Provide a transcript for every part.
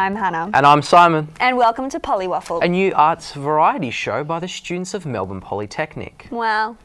I'm Hannah. And I'm Simon. And welcome to PolyWaffle, a new arts variety show by the students of Melbourne Polytechnic. Wow.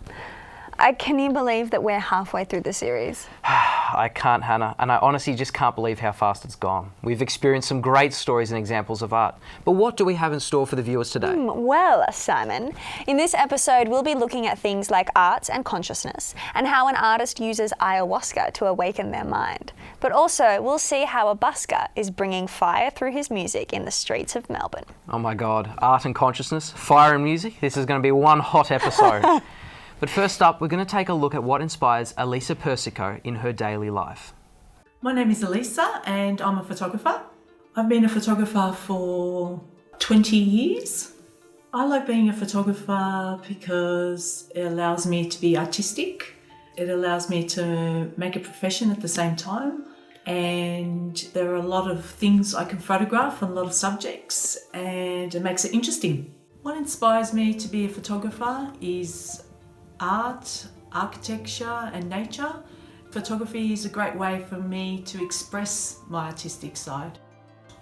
Can you believe that we're halfway through the series? I can't, Hannah, and I honestly just can't believe how fast it's gone. We've experienced some great stories and examples of art. But what do we have in store for the viewers today? Well, Simon, in this episode we'll be looking at things like arts and consciousness and how an artist uses ayahuasca to awaken their mind. But also we'll see how a busker is bringing fire through his music in the streets of Melbourne. Oh my God, art and consciousness, fire and music? This is going to be one hot episode. But first up, we're going to take a look at what inspires Elisa Persico in her daily life. My name is Elisa and I'm a photographer. I've been a photographer for 20 years. I like being a photographer because it allows me to be artistic. It allows me to make a profession at the same time. And there are a lot of things I can photograph and a lot of subjects, and it makes it interesting. What inspires me to be a photographer is art, architecture and nature. Photography is a great way for me to express my artistic side.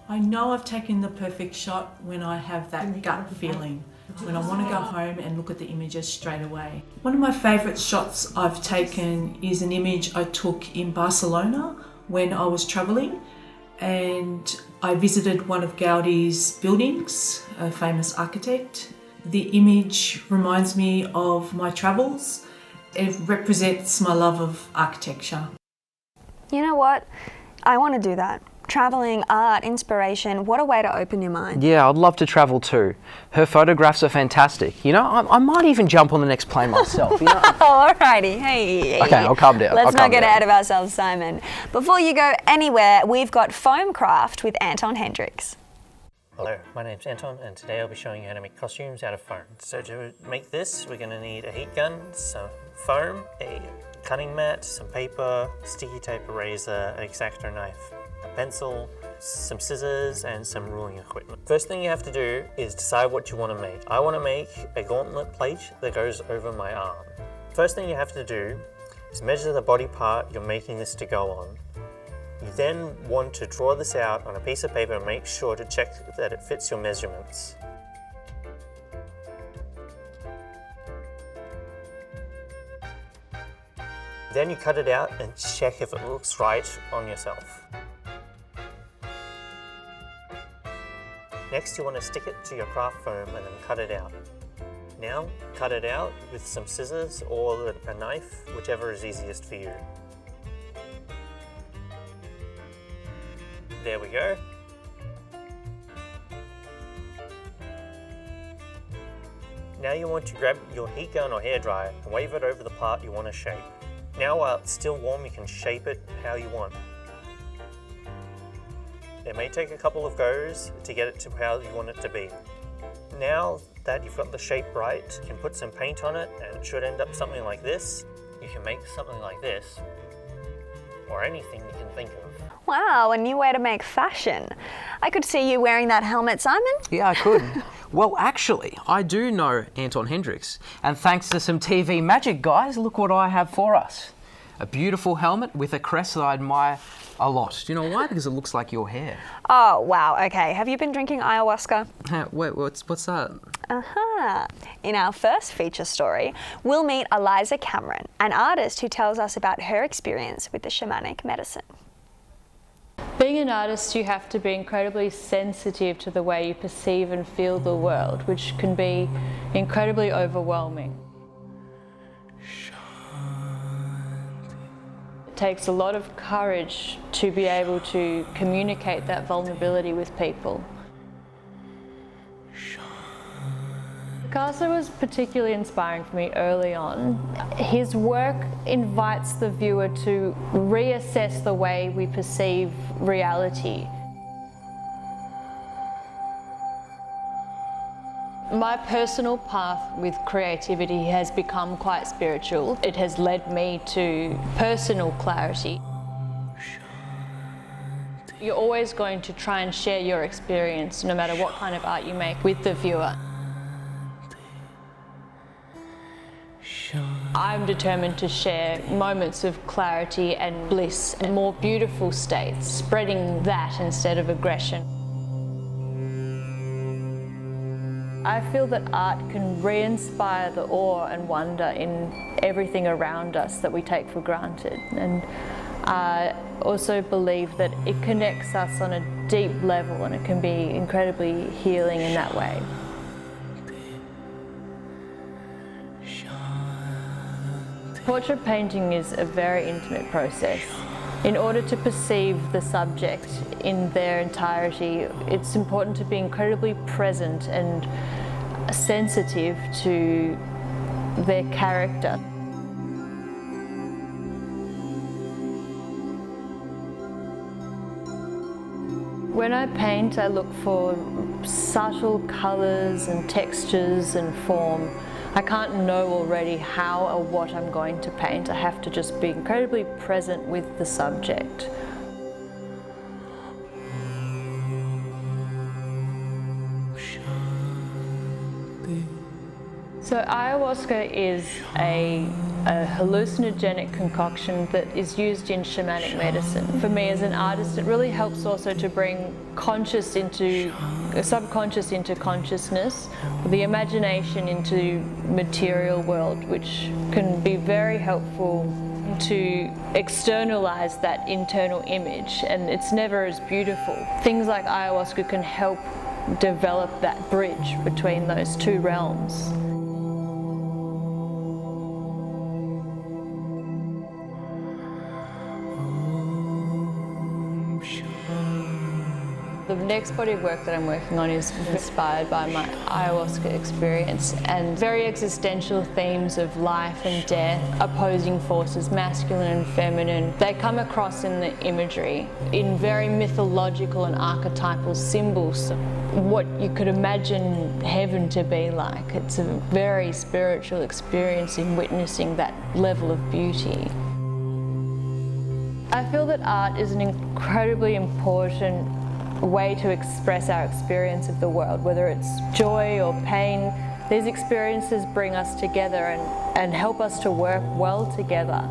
I know I've taken the perfect shot when I have that gut feeling, when I want to go home and look at the images straight away. One of my favourite shots I've taken is an image I took in Barcelona when I was travelling, and I visited one of Gaudi's buildings, a famous architect. The image reminds me of my travels. It represents my love of architecture. You know what? I want to do that. Travelling, art, inspiration, what a way to open your mind. Yeah, I'd love to travel too. Her photographs are fantastic. You know, I might even jump on the next plane myself. You know? Oh, alrighty. Hey. Okay, I'll calm down. Let's not get ahead of ourselves, Simon. Before you go anywhere, we've got foam craft with Anton Hendricks. Hello, my name's Anton and today I'll be showing you how to make costumes out of foam. So to make this, we're going to need a heat gun, some foam, a cutting mat, some paper, sticky tape eraser, an X-Acto knife, a pencil, some scissors and some ruling equipment. First thing you have to do is decide what you want to make. I want to make a gauntlet plate that goes over my arm. First thing you have to do is measure the body part you're making this to go on. You then want to draw this out on a piece of paper and make sure to check that it fits your measurements. Then you cut it out and check if it looks right on yourself. Next you want to stick it to your craft foam and then cut it out. Now cut it out with some scissors or a knife, whichever is easiest for you. There we go. Now you want to grab your heat gun or hairdryer and wave it over the part you want to shape. Now while it's still warm, you can shape it how you want. It may take a couple of goes to get it to how you want it to be. Now that you've got the shape right, you can put some paint on it and it should end up something like this. You can make something like this, or anything you can think of. Wow, a new way to make fashion. I could see you wearing that helmet, Simon. Yeah, I could. Well, actually, I do know Anton Hendricks. And thanks to some TV magic, guys, look what I have for us. A beautiful helmet with a crest that I admire a lot. Do you know why? Because it looks like your hair. Oh, wow, okay. Have you been drinking ayahuasca? Wait, what's that? In our first feature story, we'll meet Eliza Cameron, an artist who tells us about her experience with the shamanic medicine. Being an artist, you have to be incredibly sensitive to the way you perceive and feel the world, which can be incredibly overwhelming. It takes a lot of courage to be able to communicate that vulnerability with people. Picasso was particularly inspiring for me early on. His work invites the viewer to reassess the way we perceive reality. My personal path with creativity has become quite spiritual. It has led me to personal clarity. You're always going to try and share your experience, no matter what kind of art you make, with the viewer. I'm determined to share moments of clarity and bliss and more beautiful states, spreading that instead of aggression. I feel that art can re-inspire the awe and wonder in everything around us that we take for granted. And I also believe that it connects us on a deep level, and it can be incredibly healing in that way. Portrait painting is a very intimate process. In order to perceive the subject in their entirety, it's important to be incredibly present and sensitive to their character. When I paint, I look for subtle colours and textures and form. I can't know already how or what I'm going to paint. I have to just be incredibly present with the subject. So ayahuasca is a hallucinogenic concoction that is used in shamanic medicine. For me as an artist, it really helps also to bring subconscious into consciousness, the imagination into material world, which can be very helpful to externalize that internal image, and it's never as beautiful. Things like ayahuasca can help develop that bridge between those two realms. The next body of work that I'm working on is inspired by my ayahuasca experience, and very existential themes of life and death, opposing forces, masculine and feminine. They come across in the imagery in very mythological and archetypal symbols. What you could imagine heaven to be like. It's a very spiritual experience in witnessing that level of beauty. I feel that art is an incredibly important way to express our experience of the world, whether it's joy or pain. These experiences bring us together and help us to work well together.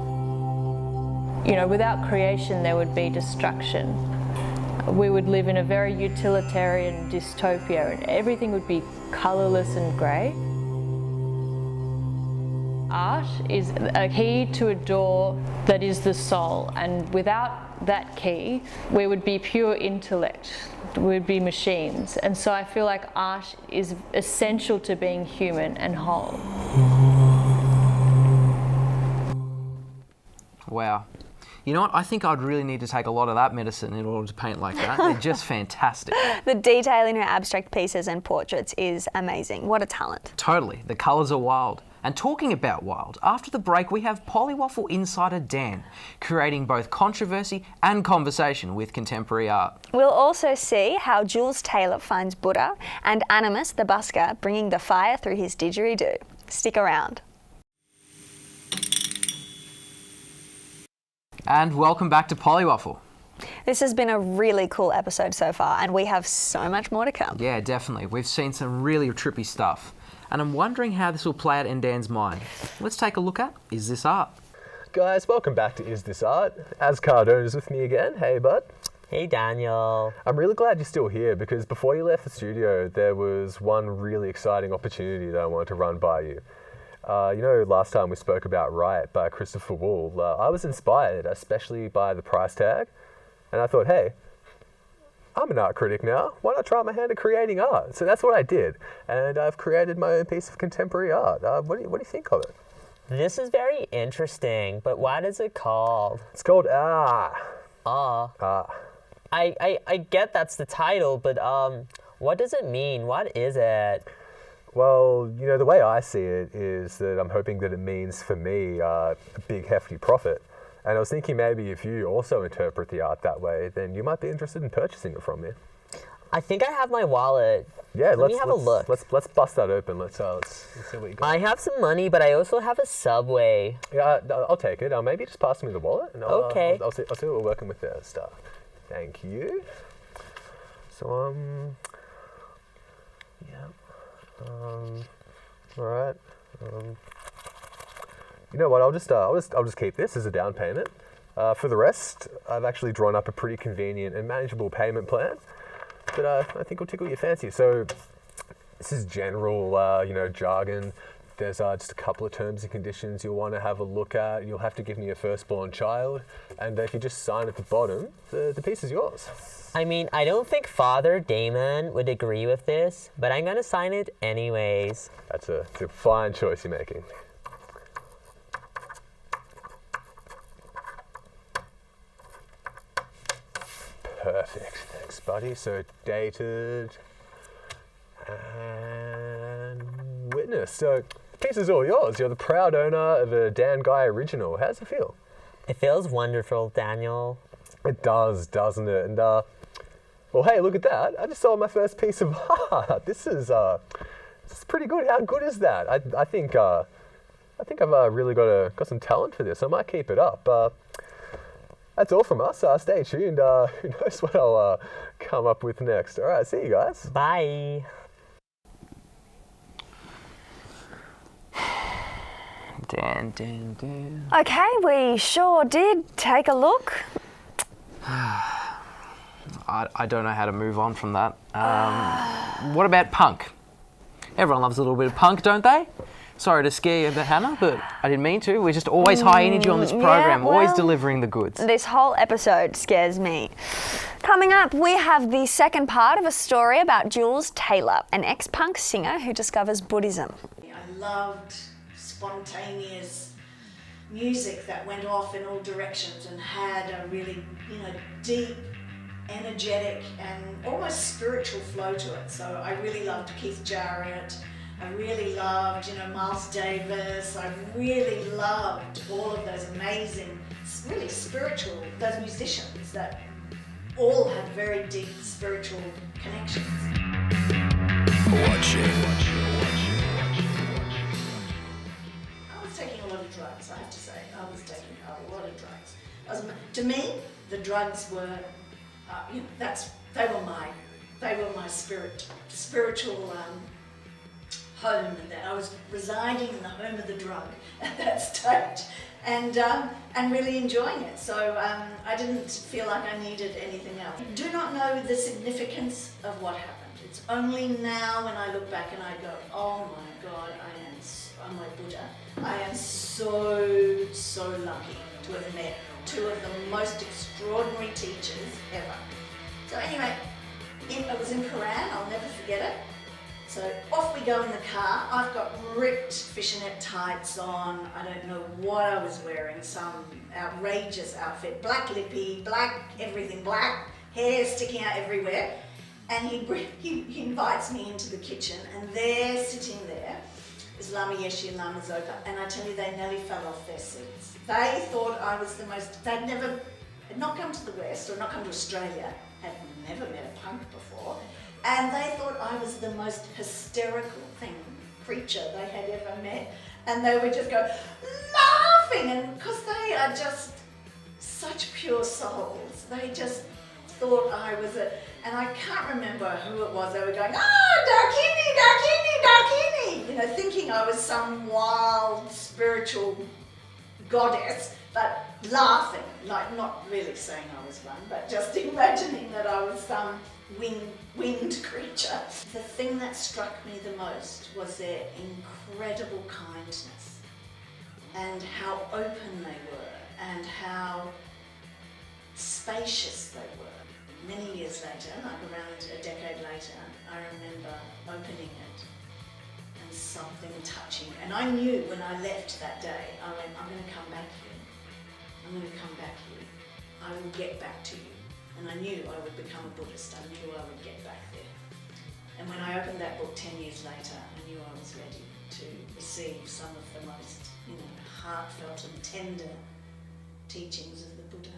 You know, without creation there would be destruction. We would live in a very utilitarian dystopia and everything would be colourless and grey. Art is a key to a door that is the soul, and without that key, we would be pure intellect, we would be machines. And so I feel like art is essential to being human and whole. Wow. You know what? I think I'd really need to take a lot of that medicine in order to paint like that. They're just fantastic. The detail in her abstract pieces and portraits is amazing. What a talent. Totally. The colours are wild. And talking about wild, after the break we have PolyWaffle insider Dan, creating both controversy and conversation with contemporary art. We'll also see how Jules Taylor finds Buddha, and Animus the busker bringing the fire through his didgeridoo. Stick around. And welcome back to PolyWaffle. This has been a really cool episode so far, and we have so much more to come. Yeah, definitely. We've seen some really trippy stuff. And I'm wondering how this will play out in Dan's mind. Let's take a look at Is This Art? Guys, welcome back to Is This Art? Az Cardone is with me again. Hey, bud. Hey, Daniel. I'm really glad you're still here because before you left the studio, there was one really exciting opportunity that I wanted to run by you. You know, last time we spoke about Riot by Christopher Wool, I was inspired, especially by the price tag. And I thought, hey, I'm an art critic now. Why not try my hand at creating art? So that's what I did. And I've created my own piece of contemporary art. What do you think of it? This is very interesting, but what is it called? It's called I get that's the title, but what does it mean? What is it? Well, you know, the way I see it is that I'm hoping that it means for me a big hefty profit. And I was thinking maybe if you also interpret the art that way, then you might be interested in purchasing it from me. I think I have my wallet. Yeah, Let me have a look. Let's bust that open. Let's see what you got. I have some money, but I also have a Subway. Yeah, I'll take it. Maybe just pass me the wallet. And Okay. I'll see what we're working with there. Stuff. Thank you. So yeah. All right. You know what? I'll just keep this as a down payment. For the rest, I've actually drawn up a pretty convenient and manageable payment plan that I think will tickle your fancy. So, This is general, jargon. There's just a couple of terms and conditions you'll want to have a look at. You'll have to give me your firstborn child, and if you just sign at the bottom, the piece is yours. I mean, I don't think Father Damon would agree with this, but I'm gonna sign it anyways. It's a fine choice you're making. Perfect, thanks buddy. So dated and witness. So the piece is all yours. You're the proud owner of a Dan Guy original. How does it feel? It feels wonderful, Daniel. It does, doesn't it? And well, hey, look at that. I just sold my first piece of art. This is pretty good. How good is that? I think I've really got some talent for this. I might keep it up. That's all from us. Stay tuned. Who knows what I'll come up with next. All right, see you guys. Bye. Dan. Okay, we sure did take a look. I don't know how to move on from that. What about punk? Everyone loves a little bit of punk, don't they? Sorry to scare you, Hannah, but I didn't mean to. We're just always high energy on this program, always delivering the goods. This whole episode scares me. Coming up, we have the second part of a story about Jules Taylor, an ex-punk singer who discovers Buddhism. I loved spontaneous music that went off in all directions and had a really, deep, energetic and almost spiritual flow to it. So I really loved Keith Jarrett. I really loved, Miles Davis. I really loved all of those amazing, really spiritual, those musicians that all had very deep spiritual connections. I was taking a lot of drugs, I have to say. I was taking a lot of drugs. To me, the drugs were, they were my spiritual home, and that I was residing in the home of the drug at that stage, and really enjoying it. So I didn't feel like I needed anything else. I do not know the significance of what happened. It's only now when I look back and I go, oh my God, I'm my Buddha. I am so lucky to have met two of the most extraordinary teachers ever. So anyway, it was in Paran, I'll never forget it. So off we go in the car. I've got ripped fishnet tights on. I don't know what I was wearing, some outrageous outfit. Black lippy, black everything, black hair sticking out everywhere. And he invites me into the kitchen, and there, sitting there, is Lama Yeshe and Lama Zopa. And I tell you, they nearly fell off their seats. They thought I was the most, had not come to the West, or not come to Australia, had never met a punk before. And they thought I was the most hysterical creature they had ever met. And they would just go laughing, and because they are just such pure souls, they just thought I was and I can't remember who it was. They were going, Dakini, thinking I was some wild spiritual goddess, but laughing, like not really saying I was one, but just imagining that I was some winged creature. The thing that struck me the most was their incredible kindness and how open they were and how spacious they were. Many years later, like around a decade later, I remember opening it and something touching. And I knew when I left that day, I went, I'm going to come back here. I'm going to come back here. I will get back to you. And I knew I would become a Buddhist. I knew I would get back there. And when I opened that book 10 years later, I knew I was ready to receive some of the most, heartfelt and tender teachings of the Buddha.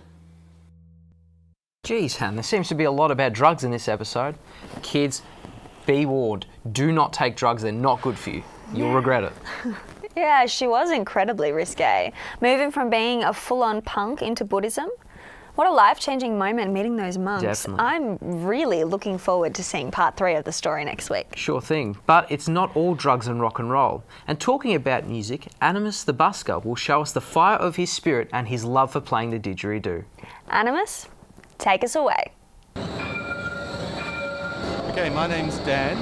Geez, Han, there seems to be a lot about drugs in this episode. Kids, be warned. Do not take drugs. They're not good for you. You'll regret it. Yeah, she was incredibly risque. Moving from being a full-on punk into Buddhism. What a life-changing moment meeting those monks. Definitely. I'm really looking forward to seeing part 3 of the story next week. Sure thing. But it's not all drugs and rock and roll. And talking about music, Animus the busker will show us the fire of his spirit and his love for playing the didgeridoo. Animus, take us away. Okay, my name's Dan.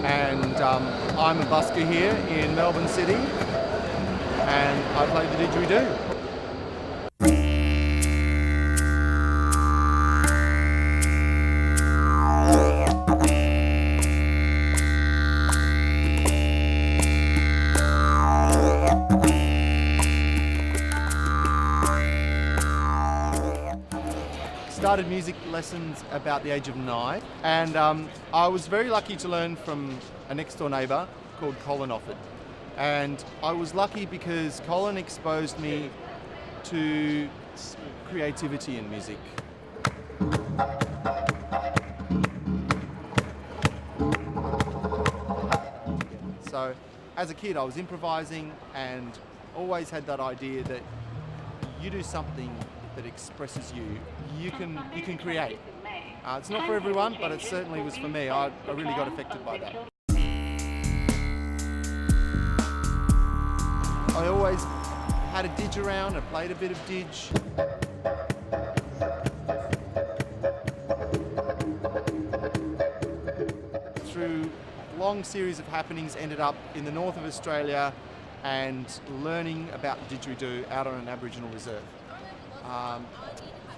and I'm a busker here in Melbourne City, and I play the didgeridoo. Started music lessons about the age of 9, and I was very lucky to learn from a next door neighbour called Colin Offord. And I was lucky because Colin exposed me to creativity in music. So as a kid I was improvising and always had that idea that you do something that expresses you, you can create. It's not for everyone, but it certainly was for me. I really got affected by that. I always had a didge around, I played a bit of didge. Through a long series of happenings, ended up in the north of Australia and learning about the didgeridoo out on an Aboriginal reserve.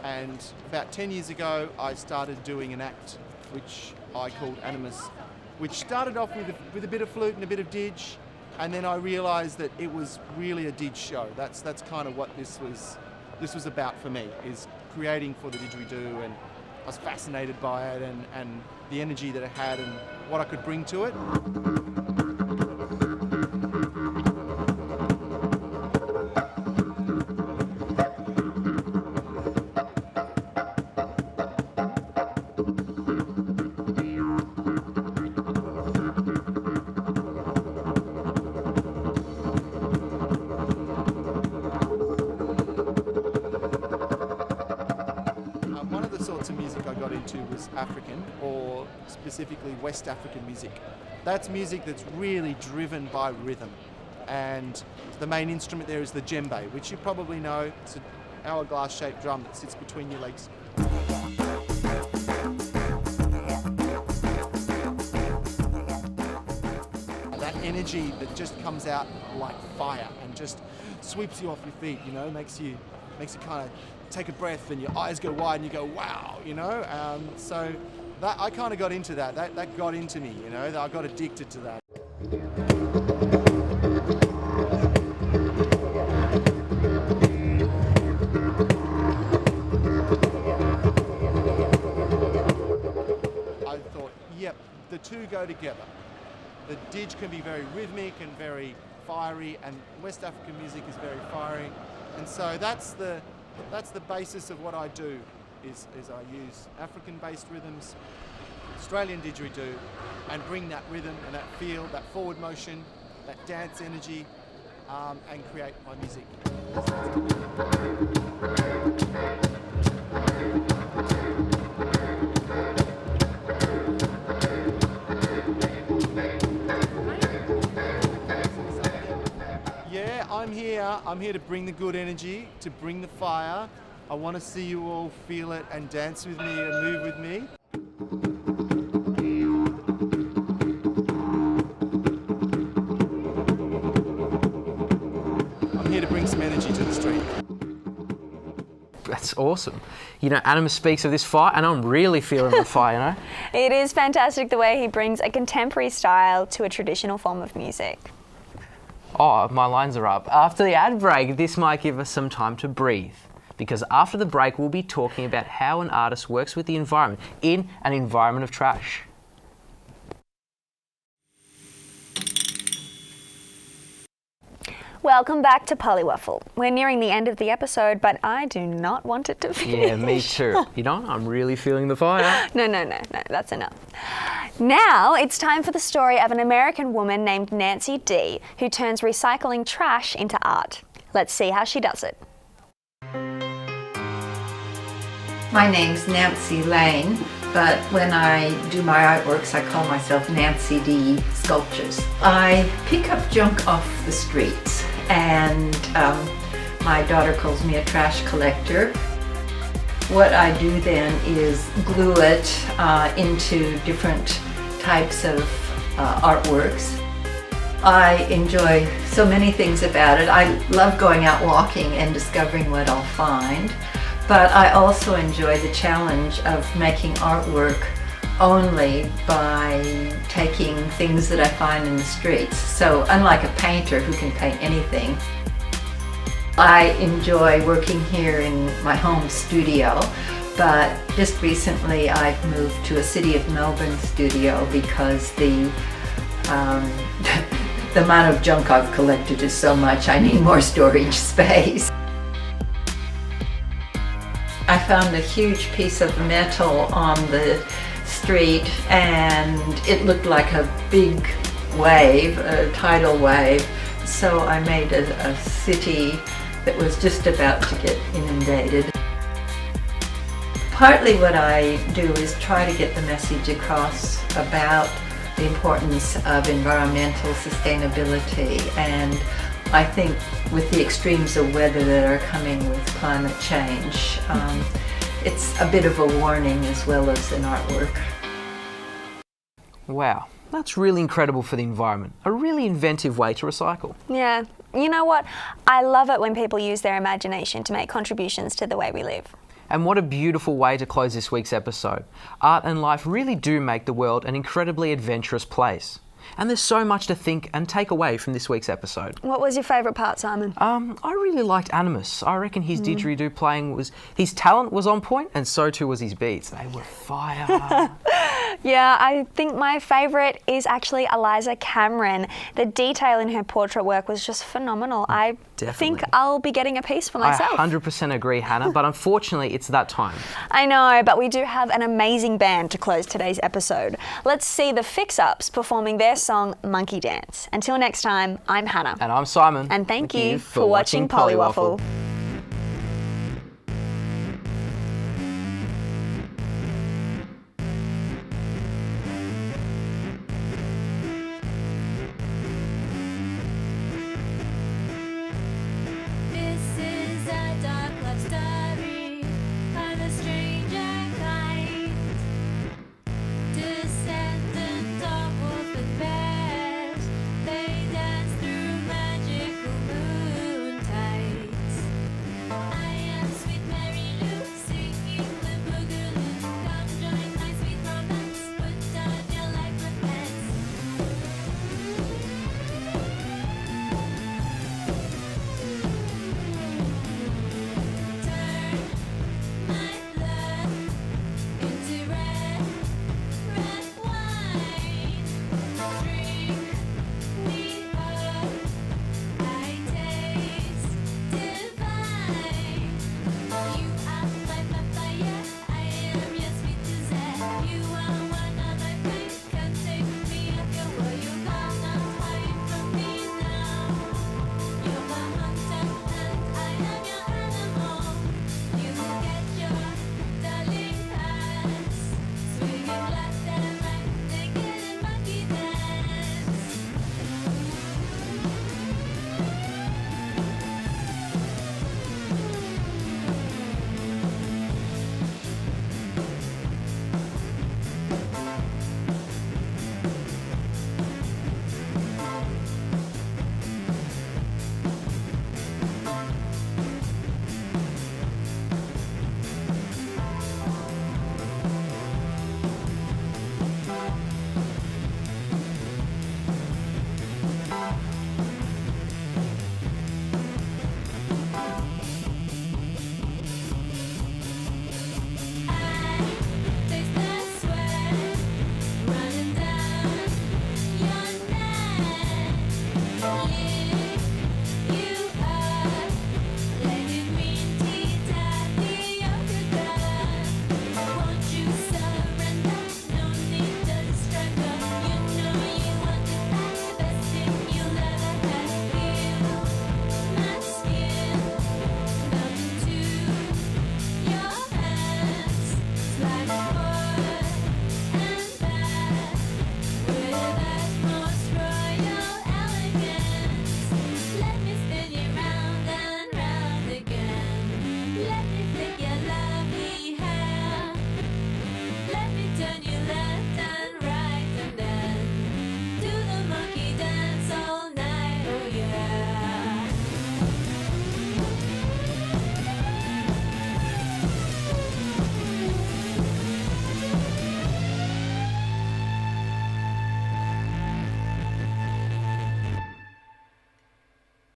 And about 10 years ago I started doing an act which I called Animus, which started off with a bit of flute and a bit of didge, and then I realised that it was really a didge show. That's kind of what this was about for me, is creating for the didgeridoo, and I was fascinated by it and the energy that it had and what I could bring to it. Was African, or specifically West African music. That's music that's really driven by rhythm, and the main instrument there is the djembe, which you probably know. It's an hourglass shaped drum that sits between your legs. That energy that just comes out like fire and just sweeps you off your feet, you know, makes you kind of take a breath and your eyes go wide and you go, wow, you know. So that I kind of got into that. That got into me, you know. I got addicted to that. I thought, yep, the two go together. The didge can be very rhythmic and very fiery, and West African music is very fiery, and so that's the basis of what I do, is I use African-based rhythms, Australian didgeridoo, and bring that rhythm and that feel, that forward motion, that dance energy, and create my music. Yeah, I'm here to bring the good energy, to bring the fire. I want to see you all feel it and dance with me and move with me. I'm here to bring some energy to the street. That's awesome. You know, Animus speaks of this fire, and I'm really feeling the fire, you know? It is fantastic the way he brings a contemporary style to a traditional form of music. Oh, my lines are up. After the ad break, this might give us some time to breathe, because after the break, we'll be talking about how an artist works with the environment in an environment of trash. Welcome back to PolyWaffle. We're nearing the end of the episode, but I do not want it to finish. Yeah, me too. You know, I'm really feeling the fire. No, that's enough. Now it's time for the story of an American woman named Nancy D, who turns recycling trash into art. Let's see how she does it. My name's Nancy Lane, but when I do my artworks, I call myself Nancy D Sculptures. I pick up junk off the streets, and my daughter calls me a trash collector. What I do then is glue it into different types of artworks. I enjoy so many things about it. I love going out walking and discovering what I'll find, but I also enjoy the challenge of making artwork only by taking things that I find in the streets. So unlike a painter who can paint anything, I enjoy working here in my home studio, but just recently I've moved to a City of Melbourne studio because the amount of junk I've collected is so much, I need more storage space. I found a huge piece of metal on the street and it looked like a big wave, a tidal wave, so I made a city that was just about to get inundated. Partly what I do is try to get the message across about the importance of environmental sustainability, and I think with the extremes of weather that are coming with climate change, it's a bit of a warning as well as an artwork. Wow, that's really incredible for the environment. A really inventive way to recycle. Yeah, you know what? I love it when people use their imagination to make contributions to the way we live. And what a beautiful way to close this week's episode. Art and life really do make the world an incredibly adventurous place. And there's so much to think and take away from this week's episode. What was your favourite part, Simon? I really liked Animus. I reckon his didgeridoo playing his talent was on point, and so too was his beats. They were fire. Yeah, I think my favourite is actually Eliza Cameron. The detail in her portrait work was just phenomenal. I think I'll be getting a piece for myself. I 100% agree, Hannah, but unfortunately it's that time. I know, but we do have an amazing band to close today's episode. Let's see the Fix-Ups performing their song Monkey Dance. Until next time, I'm Hannah. And I'm Simon. And thank you for watching Polywaffle.